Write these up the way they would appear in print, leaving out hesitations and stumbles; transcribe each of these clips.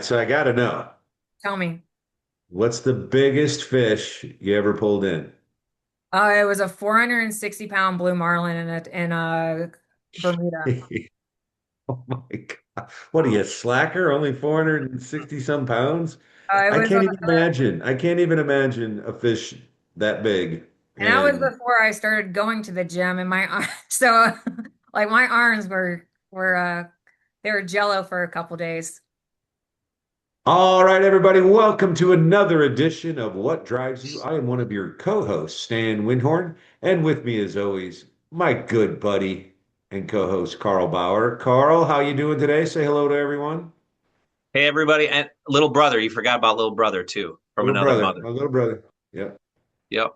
So I got to know, Tell me. what's the biggest fish you ever pulled in? It was a 460 pound blue marlin in Bermuda. Oh my God. What are you, slacker? Only 460 some pounds? It I was can't even imagine. I can't even imagine a fish that big. and that was And before I started going to the gym and so like my arms were they were jello for a couple days. all right, everybody, welcome to another edition of What Drives You. I am one of your co-hosts, Stan Windhorn, and with me, as always, my good buddy and co-host, Carl Bauer. Carl, how you doing today? Say hello to everyone. Hey everybody, and little brother. You forgot about little brother too, from Little another brother, mother. my little brother. Yep. Yep.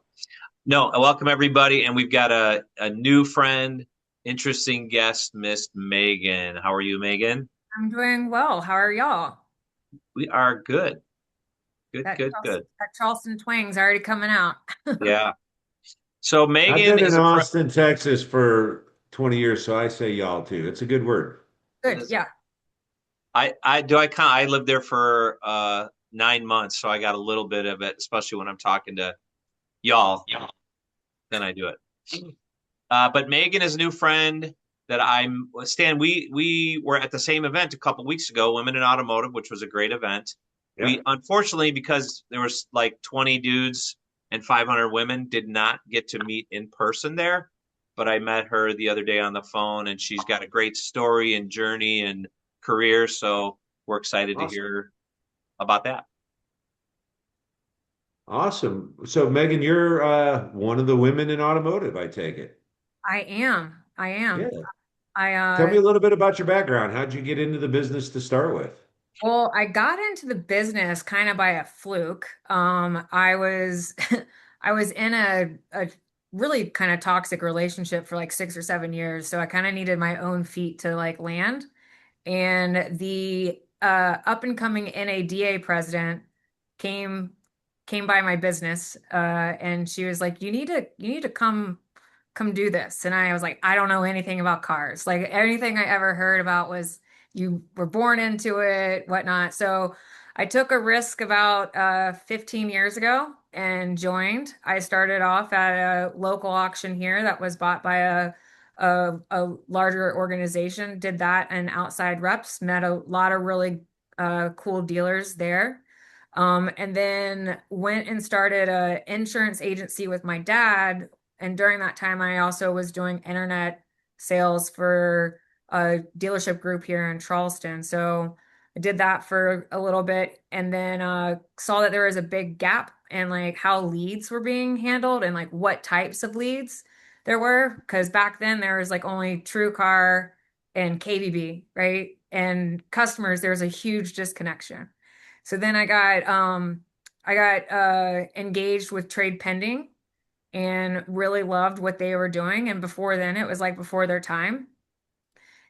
No, welcome everybody, and we've got a new friend, interesting guest, Miss Megan. How are you, Megan? I'm doing well. How are y'all? We are good. Good, That good, good. that Charleston twang's already coming out. Yeah. So I've Megan been in is a friend. Austin, Texas for 20 years, so I say y'all too. It's a good word. Good. Yeah. I lived there for 9 months, so I got a little bit of it, especially when I'm talking to y'all. Then I do it. But Megan is a new friend that I'm Stan. We were at the same event a couple weeks ago, Women in Automotive, which was a great event. Yeah. We unfortunately, because there was like 20 dudes and 500 women, did not get to meet in person there. But I met her the other day on the phone, and she's got a great story and journey and career. So we're excited to Awesome. hear about that. Awesome. So Megan, you're one of the women in automotive, I take it. I am. I am. Yeah. I Tell me a little bit about your background. How'd you get into the business to start with? Well, I got into the business kind of by a fluke. I was I was in a really kind of toxic relationship for like 6 or 7 years, so I kind of needed my own feet to like land. And the up and coming NADA president came came by my business, and she was like, "You need to come do this." And I was like, "I don't know anything about cars. Like anything I ever heard about was you were born into it, whatnot." So I took a risk about 15 years ago and joined. I started off at a local auction here that was bought by a larger organization, did that and outside reps, met a lot of really cool dealers there. And then went and started a insurance agency with my dad. And during that time, I also was doing internet sales for a dealership group here in Charleston. So I did that for a little bit and then saw that there was a big gap in like how leads were being handled and like what types of leads there were. Because back then there was like only True Car and KBB, right? And customers, there was a huge disconnection. So then I got engaged with Trade Pending and really loved what they were doing. And before then, it was like before their time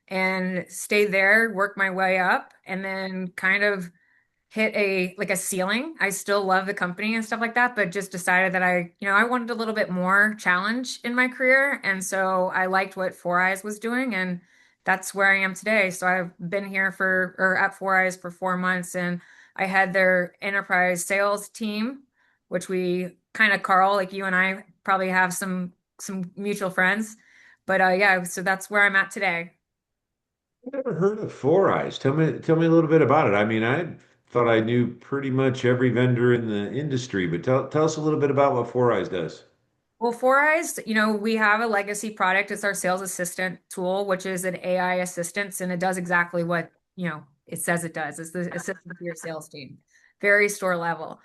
and stayed there, worked my way up, and then kind of hit a like a ceiling. I still love the company and stuff like that, but just decided that I wanted a little bit more challenge in my career. And so I liked what Four Eyes was doing, and that's where I am today. So I've been here for or at Four Eyes for 4 months, and I had their enterprise sales team, which we kind of Carl, like you and I probably have some mutual friends. But yeah, so that's where I'm at today. I've never heard of Four Eyes. Tell me a little bit about it. I mean, I thought I knew pretty much every vendor in the industry, but tell us a little bit about what Four Eyes does. Well, Four Eyes, we have a legacy product. It's our sales assistant tool, which is an AI assistant, and it does exactly what, it says it does. It's the assistant for your sales team, very store level.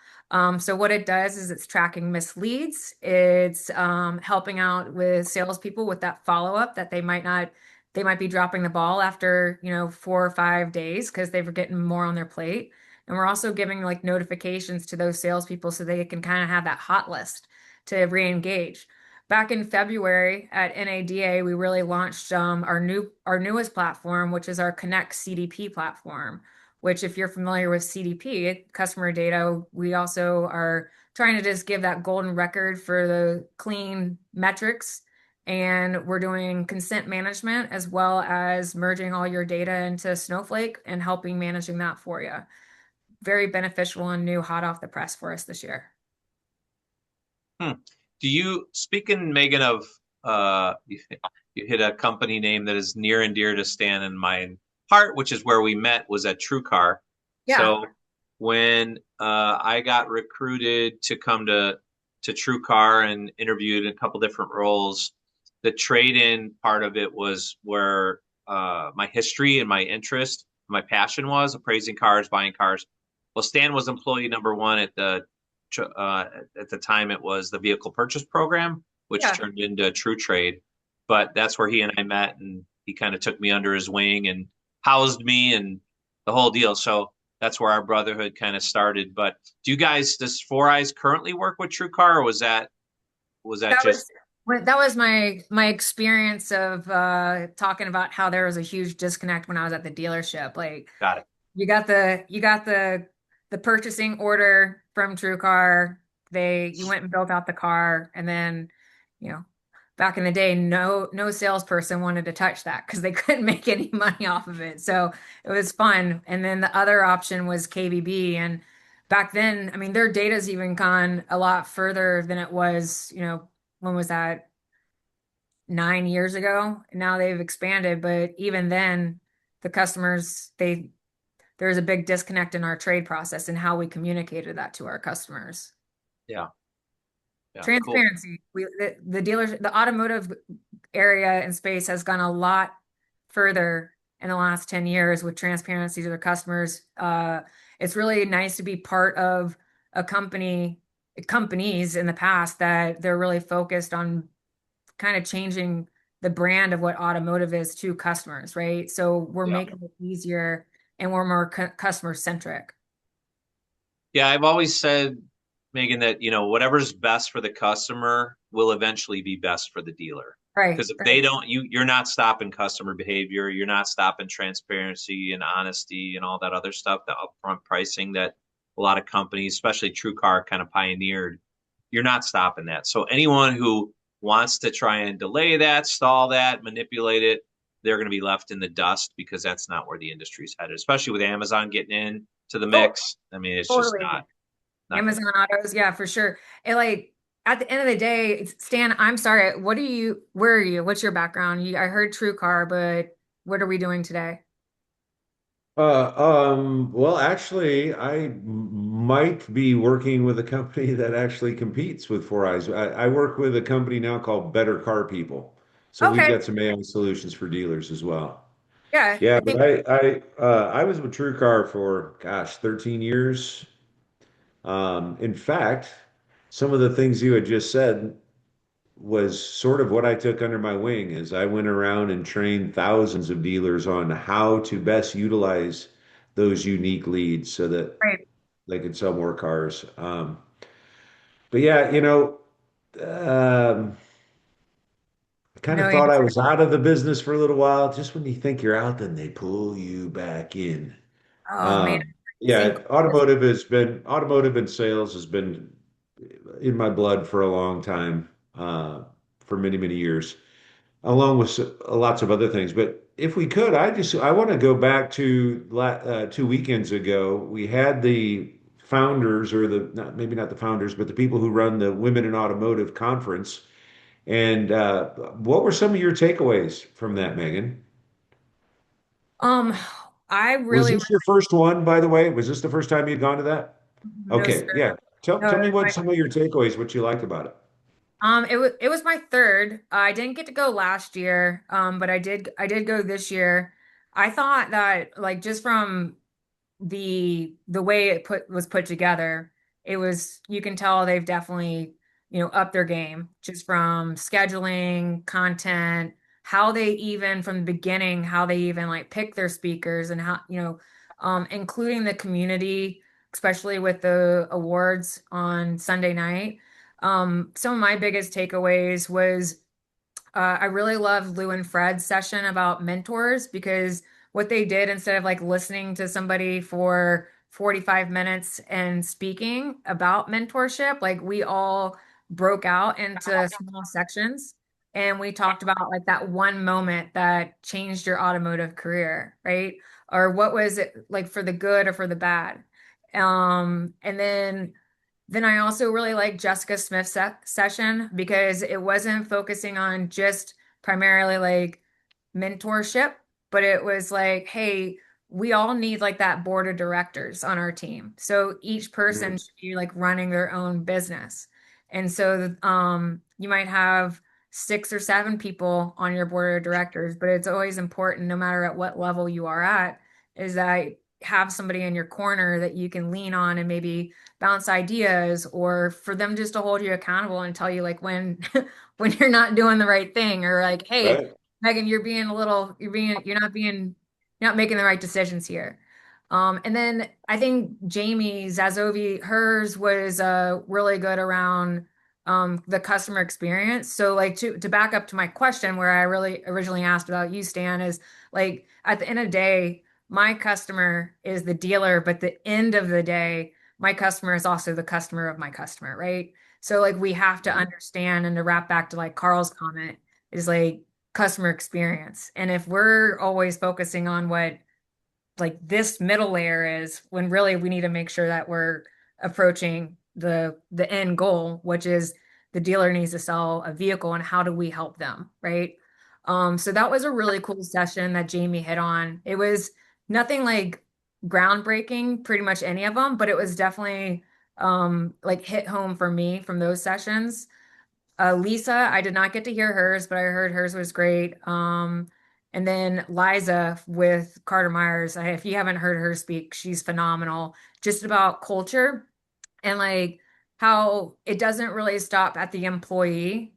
So what it does is it's tracking misleads. It's helping out with salespeople with that follow-up that they might be dropping the ball after, 4 or 5 days because they were getting more on their plate. And we're also giving like notifications to those salespeople so they can kind of have that hot list to re-engage. Back in February at NADA, we really launched our newest platform, which is our Connect CDP platform. Which, if you're familiar with CDP, customer data, we also are trying to just give that golden record for the clean metrics. And we're doing consent management as well as merging all your data into Snowflake and helping managing that for you. very beneficial and new, hot off the press for us this year. Hmm. Do you, speaking, Megan, of you hit a company name that is near and dear to Stan and my heart, which is where we met, was at TrueCar. Yeah. So when I got recruited to come to TrueCar and interviewed in a couple different roles, the trade-in part of it was where my history and my interest, my passion was appraising cars, buying cars. Well, Stan was employee number one uh, at the time it was the vehicle purchase program, which Yeah. turned into True Trade. But that's where he and I met, and he kind of took me under his wing and housed me and the whole deal. So that's where our brotherhood kind of started. But do you guys, does Four Eyes currently work with TrueCar, or was that That just was my experience of talking about how there was a huge disconnect when I was at the dealership. Like got it? you got the purchasing order from TrueCar. You went and built out the car, and then, you know, back in the day, no salesperson wanted to touch that because they couldn't make any money off of it. So it was fun. And then the other option was KBB. And back then, I mean, their data's even gone a lot further than it was, when was that? 9 years ago. Now they've expanded, but even then, the customers, there's a big disconnect in our trade process and how we communicated that to our customers. Yeah, yeah, cool. Transparency. The automotive area and space has gone a lot further in the last 10 years with transparency to their customers. It's really nice to be part of a companies in the past that they're really focused on kind of changing the brand of what automotive is to customers, right? So we're Yeah. making it easier and we're more customer centric. Yeah, I've always said, Megan, that whatever's best for the customer will eventually be best for the dealer. Right, Because if they right. don't, you're not stopping customer behavior, you're not stopping transparency and honesty and all that other stuff, the upfront pricing that a lot of companies, especially TrueCar, kind of pioneered. You're not stopping that. So anyone who wants to try and delay that, stall that, manipulate it, they're going to be left in the dust because that's not where the industry's headed, especially with Amazon getting in to the Oh, mix. I mean, it's just totally. not going to Amazon autos, yeah, for sure. And like at the end of the day, Stan, I'm sorry. Where are you? What's your background? I heard True Car, but what are we doing today? Well, actually, might be working with a company that actually competes with Four Eyes. I work with a company now called Better Car People. So we've Okay. got some AI solutions for dealers as well. Yeah, Yeah, I but think, I was with TrueCar for, gosh, 13 years. In fact, some of the things you had just said was sort of what I took under my wing as I went around and trained thousands of dealers on how to best utilize those unique leads so that right. they could sell more cars. But yeah, um, I kind of No thought I answer. was out of the business for a little while. Just when you think you're out, then they pull you back in. Oh man, Um, sink. yeah, automotive and sales has been in my blood for a long time, for many, many years, along with lots of other things. But if we could, I want to go back to 2 weekends ago. We had the founders, or maybe not the founders, but the people who run the Women in Automotive conference. And what were some of your takeaways from that, Megan? Um, I Was really, this your first one, by the way? Was this the first time you'd gone to that? no, sir. Okay, yeah. Tell No, me what some of your takeaways, what you liked about it. it was my third. I didn't get to go last year, but I did go this year. I thought that like just from the way was put together, it was you can tell they've definitely, upped their game just from scheduling, content, how they even from the beginning, how they even like pick their speakers and how, including the community, especially with the awards on Sunday night. Some of my biggest takeaways was I really love Lou and Fred's session about mentors because what they did instead of like listening to somebody for 45 minutes and speaking about mentorship, like we all broke out into small sections and we talked about like that one moment that changed your automotive career, right? Or what was it like for the good or for the bad? And then I also really like Jessica Smith's session because it wasn't focusing on just primarily like mentorship, but it was like, hey, we all need like that board of directors on our team. So each person Mm. should be like running their own business. And so you might have 6 or 7 people on your board of directors, but it's always important, no matter at what level you are at, is that have somebody in your corner that you can lean on and maybe bounce ideas, or for them just to hold you accountable and tell you like when when you're not doing the right thing, or like, hey, Right. Megan, you're not making the right decisions here. And then I think Jamie Zazovi, hers was really good around the customer experience. So like to back up to my question where I really originally asked about you, Stan, is like at the end of the day, my customer is the dealer, but the end of the day, my customer is also the customer of my customer, right? So like we have to Mhm. understand, and to wrap back to like Carl's comment, is like customer experience. And if we're always focusing on what like this middle layer is, when really we need to make sure that we're approaching the end goal, which is the dealer needs to sell a vehicle and how do we help them, right? So that was a really cool session that Jamie hit on. It was nothing like groundbreaking, pretty much any of them, but it was definitely like hit home for me from those sessions. Lisa, I did not get to hear hers, but I heard hers was great. And then Liza with Carter Myers, if you haven't heard her speak, she's phenomenal. Just about culture and like how it doesn't really stop at the employee.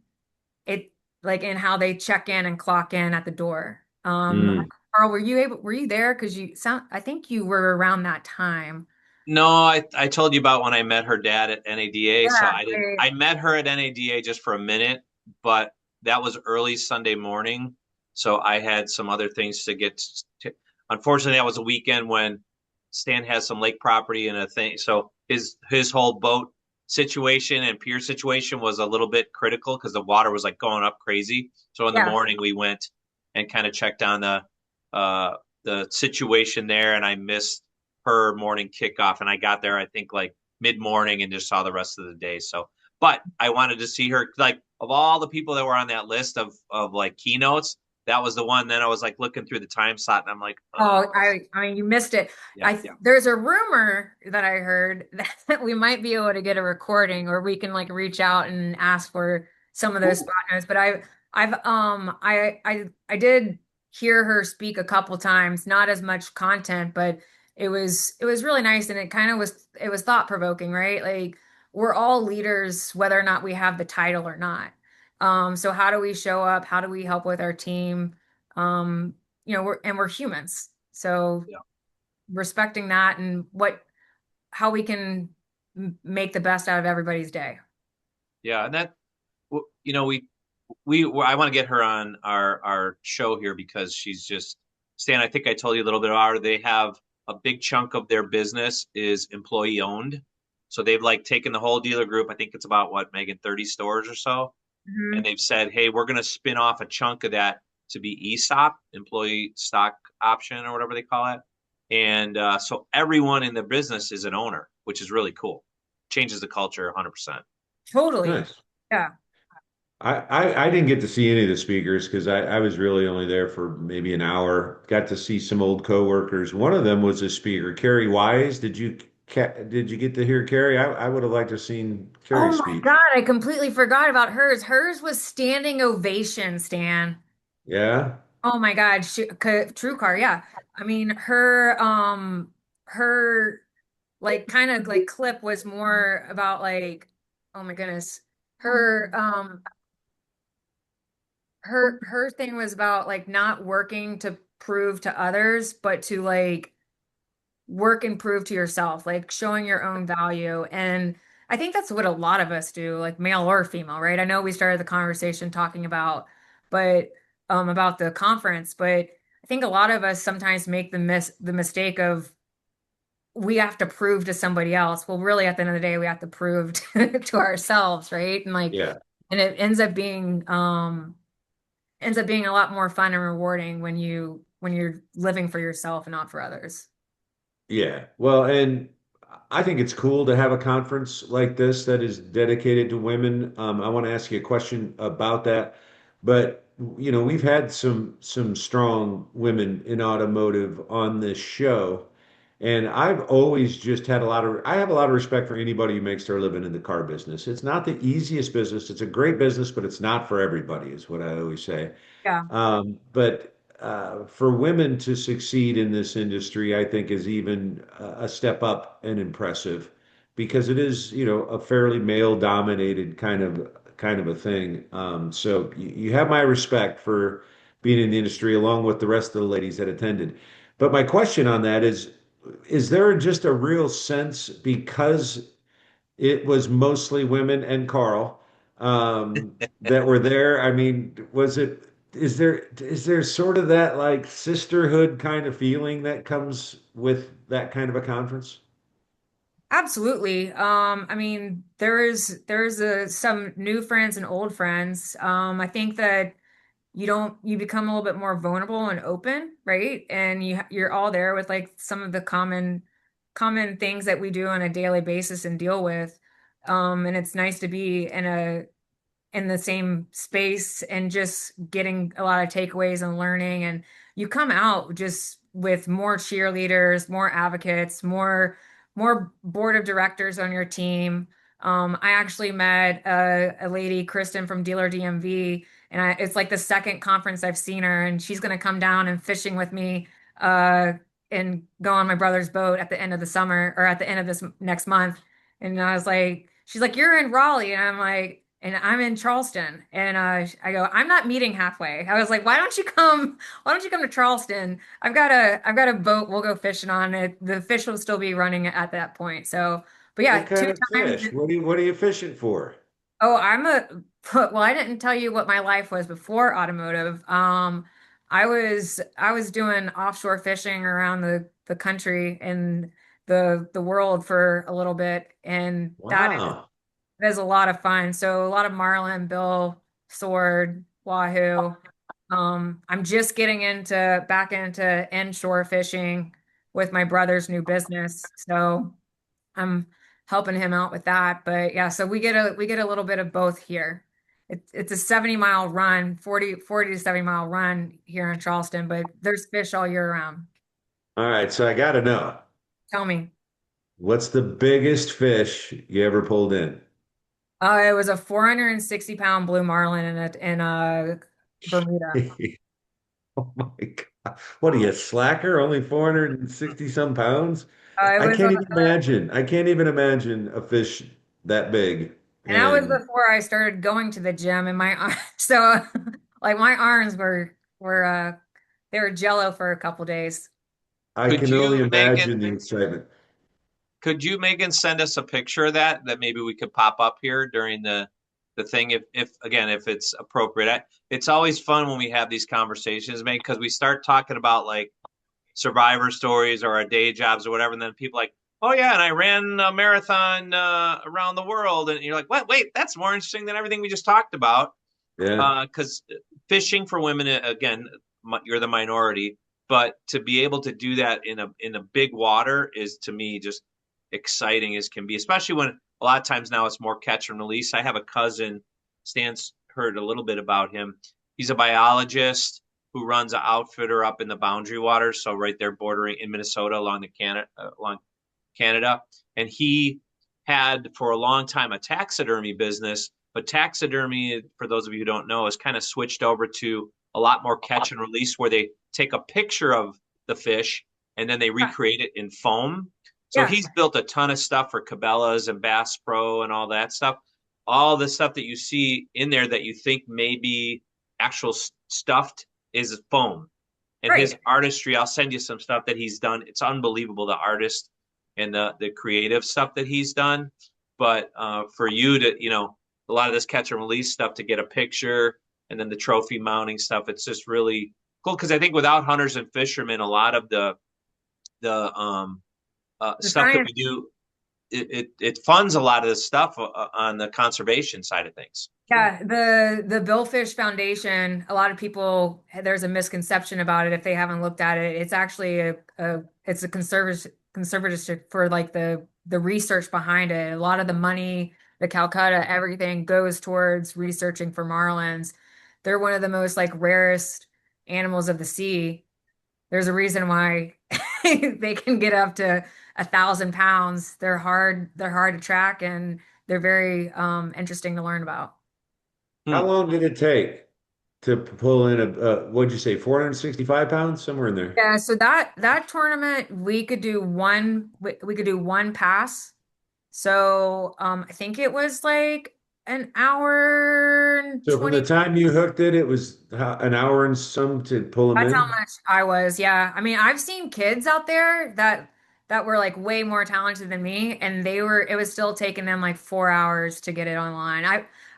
It like in how they check in and clock in at the door. Mm. Carl, were you there? Because you sound, I think you were around that time. No, I told you about when I met her dad at NADA. So Yeah, I didn't, great. I met her at NADA just for a minute, but that was early Sunday morning. So I had some other things to get to. Unfortunately, that was a weekend when Stan has some lake property and a thing. So his whole boat situation and pier situation was a little bit critical because the water was like going up crazy. So in the Yeah. morning we went and kind of checked on uh the situation there, and I missed her morning kickoff, and I got there I think like mid morning and just saw the rest of the day. So, but I wanted to see her, like of all the people that were on that list of like keynotes, that was the one. Then I was like looking through the time slot, and I'm like, Oh, oh, I mean, you missed it. yeah, There's a rumor that I heard that we might be able to get a recording, or we can like reach out and ask for some of those ooh, spot notes. But I did hear her speak a couple times, not as much content, but it was really nice, and it was thought provoking, right? Like we're all leaders, whether or not we have the title or not. So how do we show up? How do we help with our team? Um, we're humans. So yeah, respecting that and how we can make the best out of everybody's day. yeah, and that you know we I want to get her on our show here because she's just Stan. I think I told you a little bit about her. They have a big chunk of their business is employee owned, so they've like taken the whole dealer group. I think it's about what, Megan, 30 stores or so, and Hmm. they've said, hey, we're going to spin off a chunk of that to be ESOP, employee stock option, or whatever they call it. And so everyone in the business is an owner, which is really cool. Changes the culture 100%. Totally. Nice. Yeah. I didn't get to see any of the speakers because I was really only there for maybe an hour. Got to see some old coworkers. One of them was a speaker, Carrie Wise. Did you get to hear Carrie? I would have liked to have seen Carrie Oh my speak. God, I completely forgot about hers. Hers was standing ovation, Stan. Yeah. Oh my God, True Car, yeah. I mean, her like kind of like clip was more about like, oh my goodness, her her thing was about like not working to prove to others, but to like work and prove to yourself, like showing your own value. And I think that's what a lot of us do, like male or female, right? I know we started the conversation talking but about the conference, but I think a lot of us sometimes make the mistake of we have to prove to somebody else. Well, really at the end of the day, we have to prove to ourselves, right? And like Yeah. and it ends up being a lot more fun and rewarding when you're living for yourself and not for others. Yeah. Well, and I think it's cool to have a conference like this that is dedicated to women. I want to ask you a question about that, but we've had some strong women in automotive on this show, and I've always just had I have a lot of respect for anybody who makes their living in the car business. It's not the easiest business. It's a great business, but it's not for everybody, is what I always say. Yeah, But for women to succeed in this industry, I think is even a step up and impressive because it is, a fairly male-dominated kind of a thing. So you have my respect for being in the industry along with the rest of the ladies that attended. But my question on that is there just a real sense because it was mostly women and Carl that were there. I mean, is there sort of that like sisterhood kind of feeling that comes with that kind of a conference? absolutely. I mean, there's some new friends and old friends. I think that you become a little bit more vulnerable and open, right? And you're all there with like some of the common things that we do on a daily basis and deal with. And it's nice to be in the same space and just getting a lot of takeaways and learning. And you come out just with more cheerleaders, more advocates, more board of directors on your team. I actually met a lady, Kristen from Dealer DMV, and it's like the second conference I've seen her, and she's going to come down and fishing with me uh, and go on my brother's boat at the end of the summer or at the end of this next month. And I was like, she's like, you're in Raleigh. And I'm like, and I'm in Charleston. And I go, I'm not meeting halfway. I was like, why don't you come? Why don't you come to Charleston? I've got a boat we'll go fishing on it. The fish will still be running at that point. So, but What yeah, two kind of times. fish? What are you fishing for? Oh, well, I didn't tell you what my life was before automotive. I was doing offshore fishing around the country and the world for a little bit, and Wow. that is a lot of fun. So a lot of marlin, bill, sword, wahoo. I'm just getting back into inshore fishing with my brother's new business. So I'm helping him out with that. But yeah, so we get a little bit of both here. It's a 70-mile run, 40 to 70-mile run here in Charleston, but there's fish all year round. All right, so I got to know, Tell me. what's the biggest fish you ever pulled in? It was a 460-pound blue marlin in Bermuda. Oh my God. What are you, slacker? Only 460 some pounds? It I was can't even imagine. I can't even imagine a fish that big. And that was And before I started going to the gym and so like my arms were they were jello for a couple days. I Could can only you, Megan, imagine the excitement. Megan, send us a picture of that maybe we could pop up here during the thing if again if it's appropriate. It's always fun when we have these conversations, Megan, because we start talking about like survivor stories or our day jobs or whatever, and then people like, oh yeah, and I ran a marathon around the world, and you're like, what? Wait, that's more interesting than everything we just talked about. Yeah. Because fishing for women, again, you're the minority, but to be able to do that in a big water is to me just exciting as can be. Especially when a lot of times now it's more catch and release. I have a cousin, Stan's heard a little bit about him. He's a biologist who runs an outfitter up in the Boundary Waters, so right there bordering in Minnesota along Canada, and he had for a long time a taxidermy business. But taxidermy, for those of you who don't know, is kind of switched over to a lot more catch and release, where they take a picture of the fish and then they recreate it in foam. So Yeah, he's built a ton of stuff for Cabela's and Bass Pro and all that stuff. All the stuff that you see in there that you think may be actual stuffed is foam. And his right. artistry, I'll send you some stuff that he's done. It's unbelievable, the artist and the creative stuff that he's done. But for you to, a lot of this catch and release stuff to get a picture and then the trophy mounting stuff, it's just really cool. Because I think without hunters and fishermen, a lot of the The stuff that science. we do, it funds a lot of this stuff on the conservation side of things. Yeah, the Billfish Foundation, a lot of people there's a misconception about it if they haven't looked at it. It's actually a it's a conservatorship for like the the research behind it. A lot of the money, the Calcutta, everything goes towards researching for marlins. They're one of the most like rarest animals of the sea. There's a reason why they can get up to 1,000 pounds. They're hard to track, and they're very interesting to learn about. How Hmm. long did it take to pull in what'd you say, 465 pounds, somewhere in there? Yeah, so that tournament we could do one pass. So I think it was like an hour and So from 20. the time you hooked it, it was an hour and some to pull them That's how in? much I was. Yeah. I mean, I've seen kids out there that were like way more talented than me, and it was still taking them like 4 hours to get it online.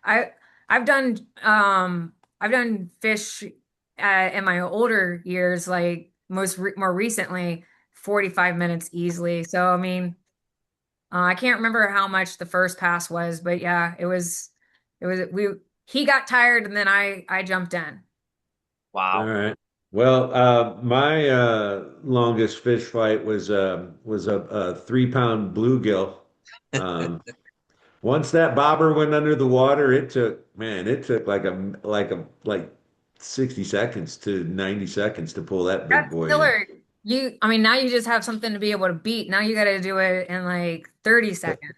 I I've done I've done fish in my older years, like more recently, 45 minutes easily. So I mean, I can't remember how much the first pass was, but yeah, it was we he got tired and then I jumped in. All Wow. right. Well, my longest fish fight was a 3 pound bluegill. Um, Once that bobber went under the water, it took like 60 seconds to 90 seconds to pull that big That's boy in. killer. I mean, now you just have something to be able to beat. Now you got to do it in like 30 seconds.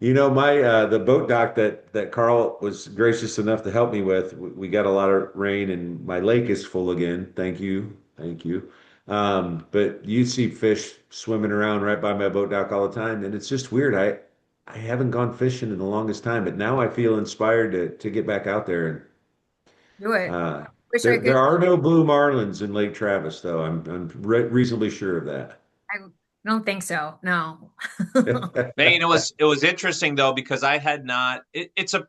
You know, my the boat dock that Carl was gracious enough to help me with, we got a lot of rain and my lake is full again. Thank you. Thank you. But you see fish swimming around right by my boat dock all the time, and it's just weird. I haven't gone fishing in the longest time, but now I feel inspired to get back out there. Do it. Uh, Wish I there could. are no blue marlins in Lake Travis, though. I'm reasonably sure of that. I don't think so. No. Man, it was interesting though because I had not. It's a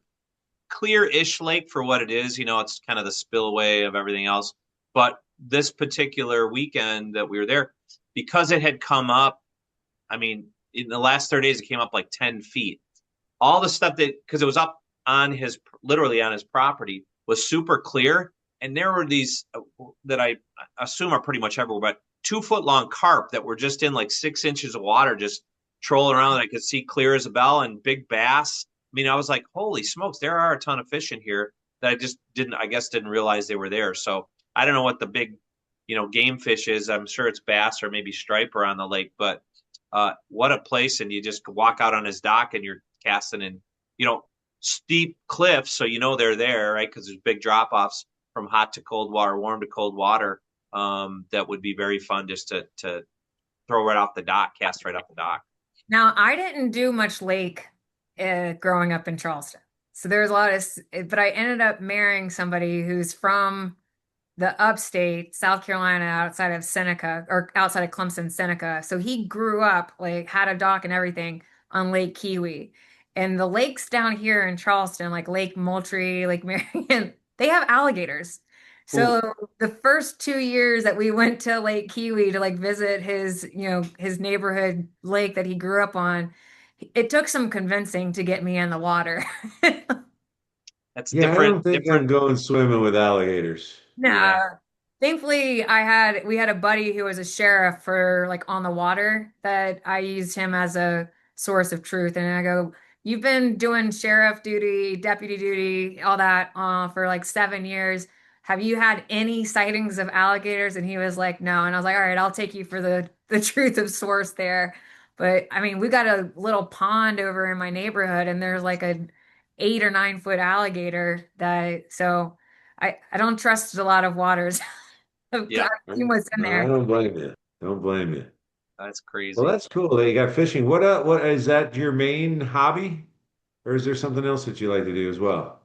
clear-ish lake for what it is. It's kind of the spillway of everything else. But this particular weekend that we were there, because it had come up, I mean, in the last 30 days, it came up like 10 feet. All the stuff because it was up literally on his property, was super clear. And there were these that I assume are pretty much everywhere, but 2 foot long carp that were just in like 6 inches of water, just trolling around that I could see clear as a bell, and big bass. I mean, I was like, holy smokes, there are a ton of fish in here that I just didn't realize they were there. So I don't know what the big, game fish is. I'm sure it's bass or maybe striper on the lake, but what a place. And you just walk out on his dock and you're casting in, you know, steep cliffs. So, they're there, right? Because there's big drop offs from hot to cold water, warm to cold water. That would be very fun just to throw right off the dock, cast right off the dock. Now, I didn't do much lake growing up in Charleston. So there was a lot but I ended up marrying somebody who's from the upstate, South Carolina, outside of Seneca or outside of Clemson, Seneca. So he grew up, like, had a dock and everything on Lake Kiwi. And the lakes down here in Charleston, like Lake Moultrie, Lake Marion, they have alligators. Ooh. So the first 2 years that we went to Lake Kiwi to like visit his neighborhood lake that he grew up on, it took some convincing to get me in the water. That's Yeah, I different, don't think I'm different. going swimming with alligators. Yeah. No. Thankfully, we had a buddy who was a sheriff for like on the water that I used him as a source of truth. And I go, "You've been doing sheriff duty, deputy duty, all that for like 7 years. Have you had any sightings of alligators?" And he was like, "No." And I was like, "All right, I'll take you for the truth of source there." But I mean, we got a little pond over in my neighborhood, and there's like a 8 or 9 foot alligator that so. I don't trust a lot of waters. I've Yeah. seen what's in I there. don't blame you. Don't blame you. That's Well, crazy. that's cool. You got fishing. What is that your main hobby? Or is there something else that you like to do as well?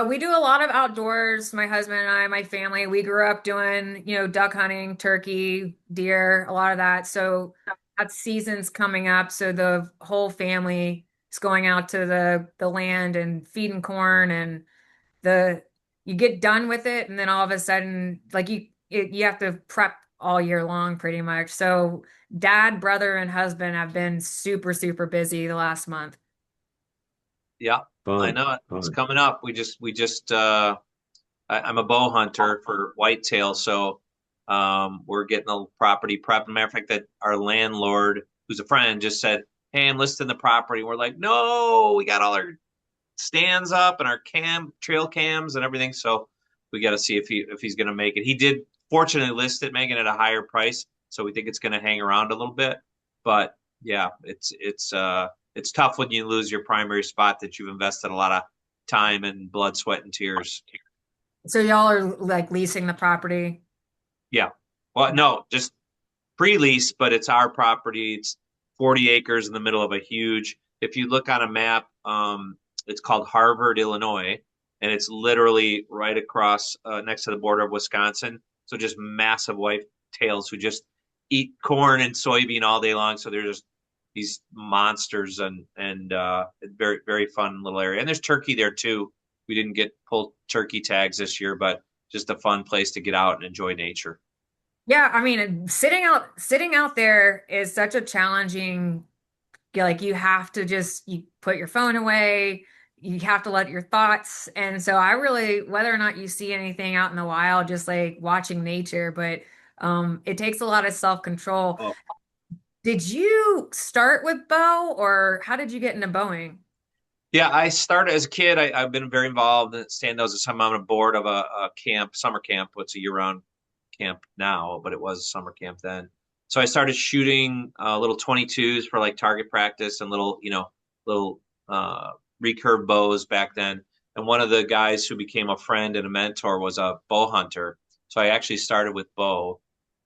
We do a lot of outdoors. My husband and I, my family, we grew up doing, duck hunting, turkey, deer, a lot of that. So that season's coming up. So the whole family is going out to the land and feeding corn and the you get done with it and then all of a sudden like you have to prep all year long pretty much. So dad, brother, and husband have been super busy the last month. Yeah. I Fun, know it. It's fun. coming up. I'm a bow hunter for whitetail. So, we're getting the property prep. Matter of fact, that our landlord, who's a friend, just said, hey, I'm listing the property. We're like, no, we got all our stands up and our trail cams and everything. So we got to see if he's going to make it. He did fortunately list it, Megan, at a higher price, so we think it's going to hang around a little bit. But yeah, it's tough when you lose your primary spot that you've invested a lot of time and blood, sweat, and tears. So y'all are like leasing the property. Yeah. Well, no, just pre-lease, but it's our property. It's 40 acres in the middle of a huge. If you look on a map, it's called Harvard, Illinois, and it's literally right across next to the border of Wisconsin. So just massive whitetails who just eat corn and soybean all day long. So they're just these monsters and very very fun little area. And there's turkey there too. We didn't get pulled turkey tags this year, but just a fun place to get out and enjoy nature. Yeah, I mean, sitting out there is such a challenging, like you have to just you put your phone away, you have to let your thoughts. And so I really, whether or not you see anything out in the wild, just like watching nature, but it takes a lot of self-control. Oh, Did you start with bow or how did you get into bowing? yeah, I started as a kid. I've been very involved in standouts. As I'm on a board of a camp, summer camp. It's a year-round camp now, but it was a summer camp then. So I started shooting little 22s for like target practice and little recurve bows back then. And one of the guys who became a friend and a mentor was a bow hunter. So I actually started with bow.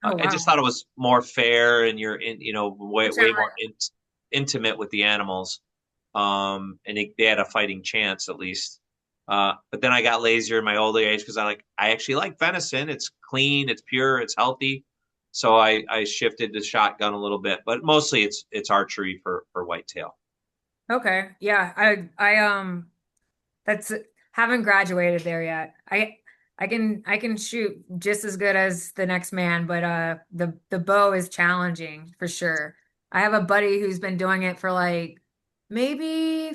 Oh, I just wow. thought it was more fair, and you're way more Challenge. intimate with the animals, and they had a fighting chance at least. But then I got lazier in my older age because I actually like venison. It's clean, it's pure, it's healthy. So I shifted to shotgun a little bit, but mostly it's archery for whitetail. Okay. Yeah. That's haven't graduated there yet. I can shoot just as good as the next man, but the bow is challenging for sure. I have a buddy who's been doing it for like maybe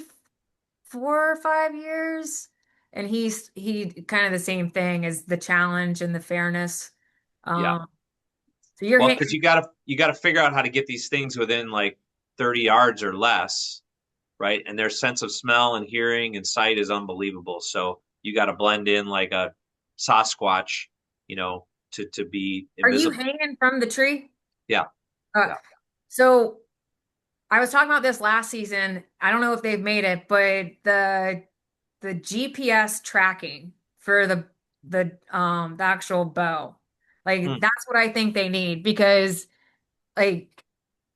4 or 5 years, and he kind of the same thing as the challenge and the fairness. Yeah. Um, so you're Well, because hitting. you gotta figure out how to get these things within like 30 yards or less, right? And their sense of smell and hearing and sight is unbelievable. So you got to blend in like a Sasquatch, to be Are you invisible. hanging from the tree? Yeah, Uh, yeah. so I was talking about this last season. I don't know if they've made it, but the GPS tracking for the actual bow, like Hmm. that's what I think they need because like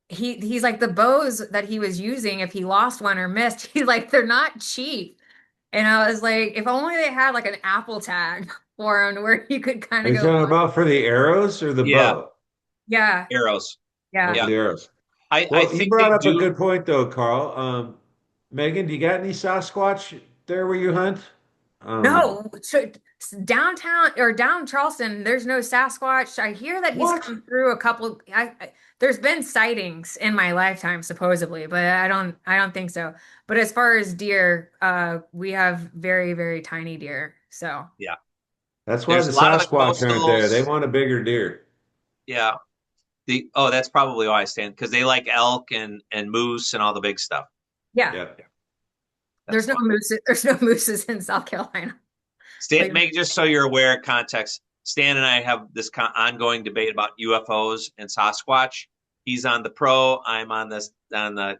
he's like the bows that he was using, if he lost one or missed, he's like they're not cheap. And I was like, if only they had like an Apple tag for him where you could kind Are of you go, talking about for the arrows or the Yeah, bow? yeah, arrows. Oh, for yeah. Yeah, the arrows. I Well, you think brought they up a do. good point though, Carl. Megan, do you got any Sasquatch there where you hunt? Um, No, so downtown or down Charleston, there's no Sasquatch. I hear that he's what? come through a couple. There's been sightings in my lifetime, supposedly, but I don't think so. But as far as deer, we have very, very tiny deer. So Yeah, That's why there's the a lot of the Sasquatch aren't there. They coastals. want a bigger deer. Yeah, that's probably why I stand because they like elk and moose and all the big stuff. yeah, Yeah. That's why. there's no mooses in South Carolina. So Stan, make just so you're aware of context. Stan and I have this ongoing debate about UFOs and Sasquatch. He's on the pro. I'm on the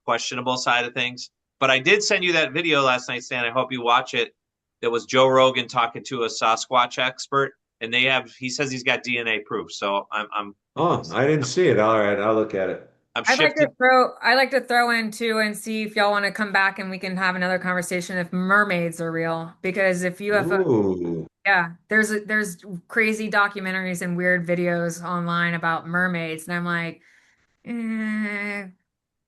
questionable side of things. But I did send you that video last night, Stan. I hope you watch it. That was Joe Rogan talking to a Sasquatch expert, and he says he's got DNA proof. So Oh, I didn't see it. All right, I'll look at it. I'm shifted. I'd like to throw in too and see if y'all want to come back and we can have another conversation if mermaids are real. Because if UFO, Ooh. yeah, there's crazy documentaries and weird videos online about mermaids, and I'm like, I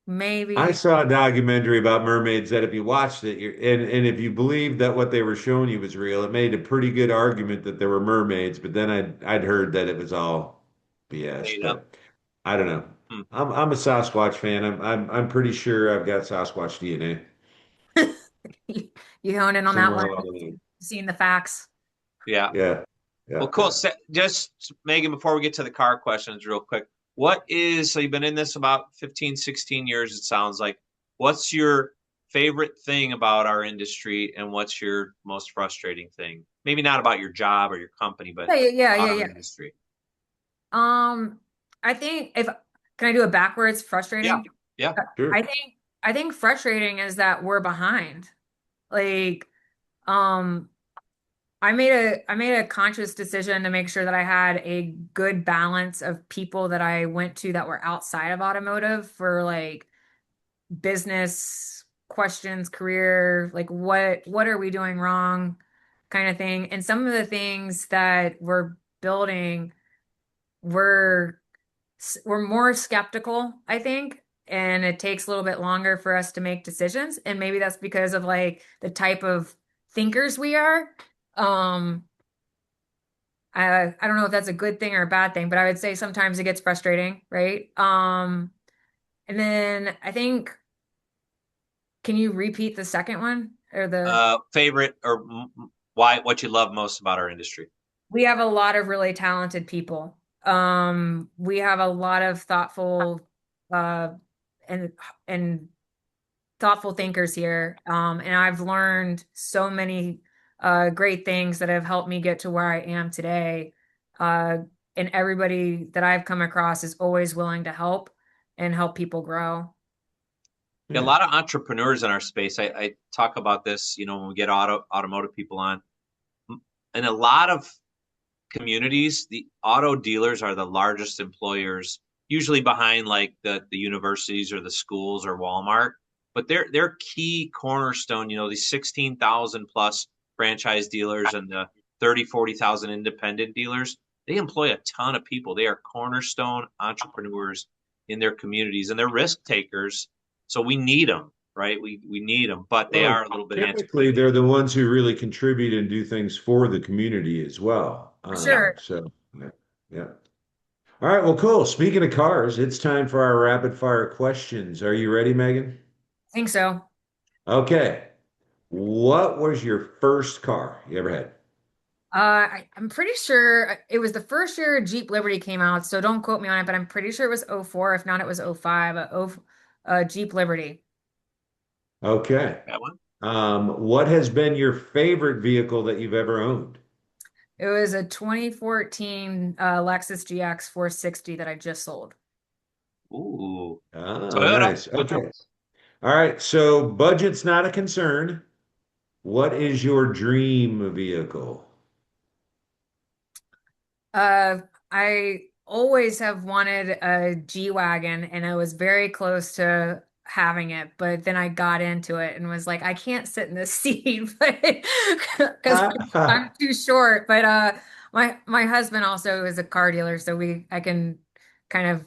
maybe. saw a documentary about mermaids that if you watched it, and if you believed that what they were showing you was real, it made a pretty good argument that there were mermaids. But then I'd heard that it was all BS. Made up. But I don't know. Hmm. I'm a Sasquatch fan. I'm pretty sure I've got Sasquatch DNA You hone in on that somewhere one, along the line. seeing the facts. Yeah. Yeah, yeah, Well, cool. yeah. Just Megan, before we get to the car questions, real quick, So you've been in this about 15, 16 years, it sounds like. What's your favorite thing about our industry and what's your most frustrating thing? Maybe not about your job or your company, but Yeah, yeah, about yeah, our yeah. industry. Um, I think if can I do it backwards? Yeah. Frustrating. Yeah. Sure. I think frustrating is that we're behind. Like, um, I made a conscious decision to make sure that I had a good balance of people that I went to that were outside of automotive for like business questions, career, like what are we doing wrong kind of thing. And some of the things that we're building we're we're more skeptical, I think, and it takes a little bit longer for us to make decisions. And maybe that's because of like the type of thinkers we are. Um, I don't know if that's a good thing or a bad thing, but I would say sometimes it gets frustrating, right? And then I think, can you repeat the second one or the? Favorite or why, what you love most about our industry? We have a lot of really talented people. We have a lot of thoughtful, uh, and and thoughtful thinkers here. And I've learned so many great things that have helped me get to where I am today. Uh, and everybody that I've come across is always willing to help and help people grow. Yeah, a Yeah. lot of entrepreneurs in our space. I talk about this, when we get automotive people on. In a lot of communities, the auto dealers are the largest employers, usually behind like the universities or the schools or Walmart. But they're key cornerstone, these 16,000 plus franchise dealers and the 30, 40,000 independent dealers. They employ a ton of people. They are cornerstone entrepreneurs in their communities and they're risk takers. So we need them, right? We need them, but they Well, are a little bit typically antiquated. they're the ones who really contribute and do things for the community as well. For sure. So yeah, yeah. All right, well, cool. Speaking of cars, it's time for our rapid fire questions. Are you ready, Megan? I think so. Okay. What was your first car you ever had? I'm pretty sure it was the first year Jeep Liberty came out, so don't quote me on it, but I'm pretty sure it was '04. If not, it was '05. Jeep Liberty. Okay. That one? What has been your favorite vehicle that you've ever owned? It was a 2014 Lexus GX 460 that I just sold. Ooh, Oh, Toyota. nice. Okay. All right. So budget's not a concern. What is your dream vehicle? Uh, I always have wanted a G-Wagon, and I was very close to having it, but then I got into it and was like, I can't sit in this seat, but because I'm too short. But my husband also is a car dealer, so I can have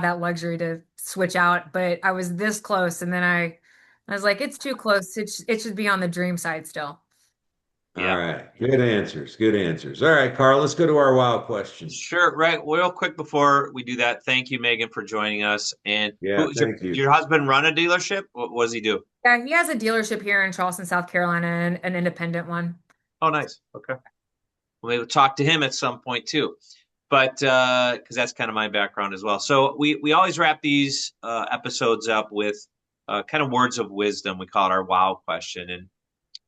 that luxury to switch out. But I was this close, and then I was like, it's too close. It should be on the dream side still. All Yeah. right. Good answers. Good answers. All right, Carl, let's go to our wow question. Sure. Right. Real quick before we do that, thank you, Megan, for joining us. And Yeah, who's thank you. your husband run a dealership? What does he do? Yeah, he has a dealership here in Charleston, South Carolina, and an independent one. Oh, nice. Okay. Well, maybe we'll talk to him at some point too. But because that's kind of my background as well. So we always wrap these episodes up with kind of words of wisdom. We call it our wow question. And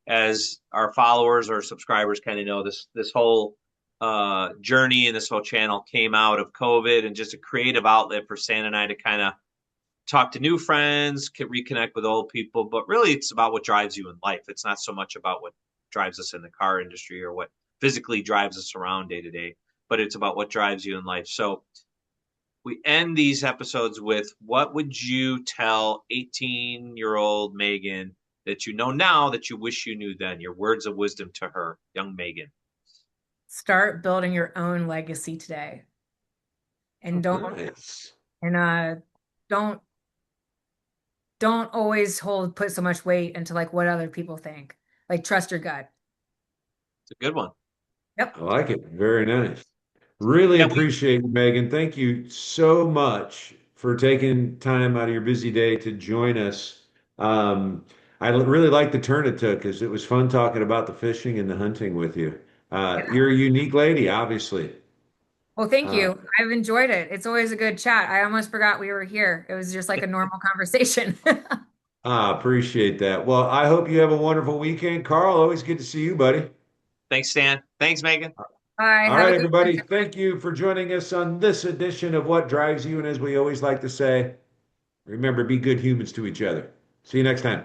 as our followers or subscribers kind of know, this whole journey and this whole channel came out of COVID and just a creative outlet for Stan and I to kind of talk to new friends, can reconnect with old people. But really, it's about what drives you in life. It's not so much about what drives us in the car industry or what physically drives us around day to day, but it's about what drives you in life. So we end these episodes with what would you tell 18-year-old Megan that you know now that you wish you knew then? Your words of wisdom to her, young Megan. Start building your own legacy today, and Nice. and uh don't don't always put so much weight into like what other people think. Like trust your gut. It's a good one. Yep. I like it. Very nice. Really Yeah, we appreciate it, Megan. Thank you so much for taking time out of your busy day to join us. Really like the turn it took because it was fun talking about the fishing and the hunting with you. Yeah. You're a unique lady, obviously. Well, thank Uh, you. I've enjoyed it. It's always a good chat. I almost forgot we were here. It was just like a normal conversation. I appreciate that. Well, I hope you have a wonderful weekend, Carl. Always good to see you, buddy. Thanks, Stan. Thanks, Megan. Bye. All Have right, a good one. everybody. Thank you for joining us on this edition of What Drives You. And as we always like to say, remember, be good humans to each other. See you next time.